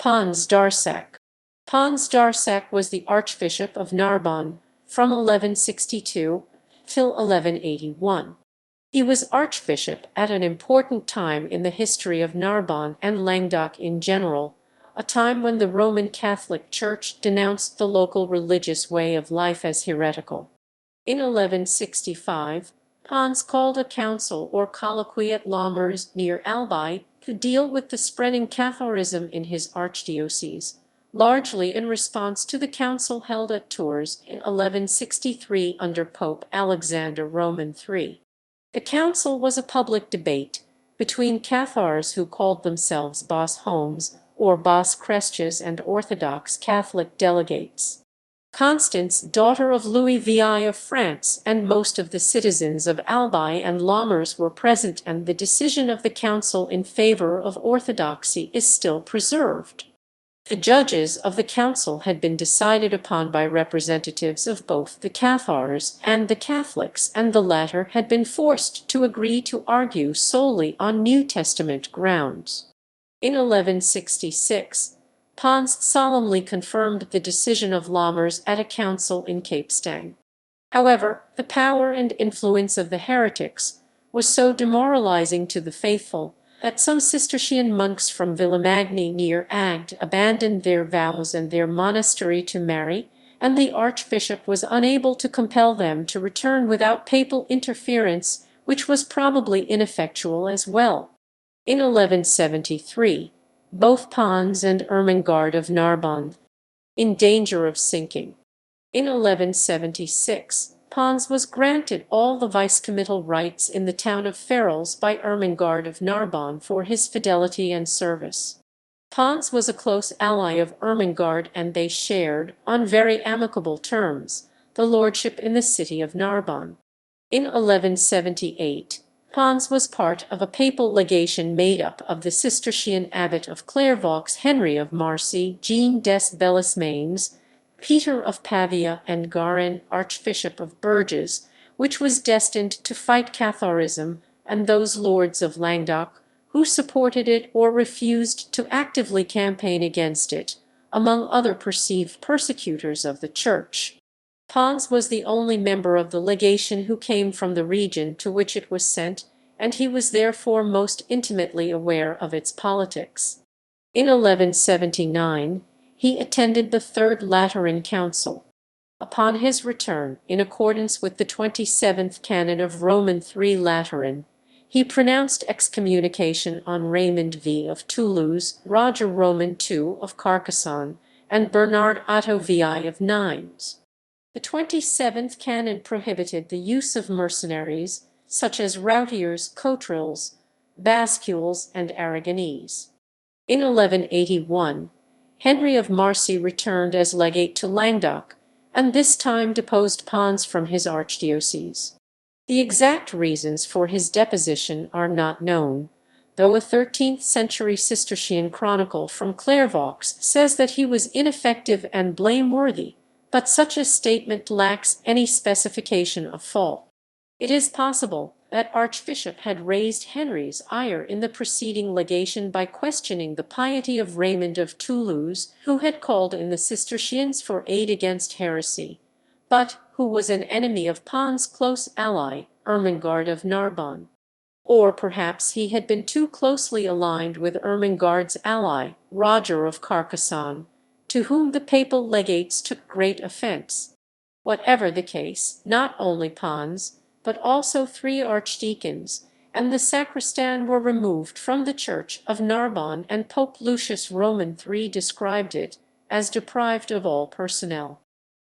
Pons d'Arsac. Pons d'Arsac was the Archbishop of Narbonne from 1162 till 1181. He was archbishop at an important time in the history of Narbonne and Languedoc in general, a time when the Roman Catholic Church denounced the local religious way of life as heretical. In 1165, Pons called a council or colloquy at Lombers near Albi to deal with the spreading Catharism in his archdiocese, largely in response to the council held at Tours in 1163 under Pope Alexander Roman III. The council was a public debate between Cathars who called themselves bos-homes or bos-Crestias and orthodox Catholic delegates. Constance, daughter of Louis VI of France, and most of the citizens of Albi and Lombers were present, and the decision of the council in favour of orthodoxy is still preserved. The judges of the council had been decided upon by representatives of both the Cathars and the Catholics, and the latter had been forced to agree to argue solely on New Testament grounds. In 1166, Pons solemnly confirmed the decision of Lombers at a council in Capestang. However, the power and influence of the heretics was so demoralising to the faithful that some Cistercian monks from Villemagne near Agde abandoned their vows and their monastery to marry, and the archbishop was unable to compel them to return without papal interference, which was probably ineffectual as well. In 1173, both Pons and Ermengard of Narbonne in danger of sinking. In 1176, Pons was granted all the vice-committal rights in the town of Ferrolles by Ermengard of Narbonne for his fidelity and service. Pons was a close ally of Ermengard, and they shared, on very amicable terms, the lordship in the city of Narbonne. In 1178, Pons was part of a papal legation made up of the Cistercian abbot of Clairvaux, Henry of Marcy, Jean des Bellasmains, Peter of Pavia, and Garin, Archbishop of Bourges, which was destined to fight Catharism, and those lords of Languedoc who supported it or refused to actively campaign against it, among other perceived persecutors of the Church. Pons was the only member of the legation who came from the region to which it was sent, and he was therefore most intimately aware of its politics. In 1179, he attended the Third Lateran Council. Upon his return, in accordance with the 27th canon of Roman III Lateran, he pronounced excommunication on Raymond V of Toulouse, Roger Roman II of Carcassonne, and Bernard Otto VI of Nimes. The 27th canon prohibited the use of mercenaries, such as routiers, coutrilles, bascules, and Aragonese. In 1181, Henry of Marcy returned as legate to Languedoc, and this time deposed Pons from his archdiocese. The exact reasons for his deposition are not known, though a 13th-century Cistercian chronicle from Clairvaux says that he was ineffective and blameworthy, but such a statement lacks any specification of fault. It is possible that Archbishop had raised Henry's ire in the preceding legation by questioning the piety of Raymond of Toulouse, who had called in the Cistercians for aid against heresy, but who was an enemy of Pons' close ally, Ermengard of Narbonne. Or perhaps he had been too closely aligned with Ermengard's ally, Roger of Carcassonne, to whom the papal legates took great offence. Whatever the case, not only Pons, but also 3 archdeacons and the sacristan were removed from the Church of Narbonne, and Pope Lucius Roman III described it as deprived of all personnel.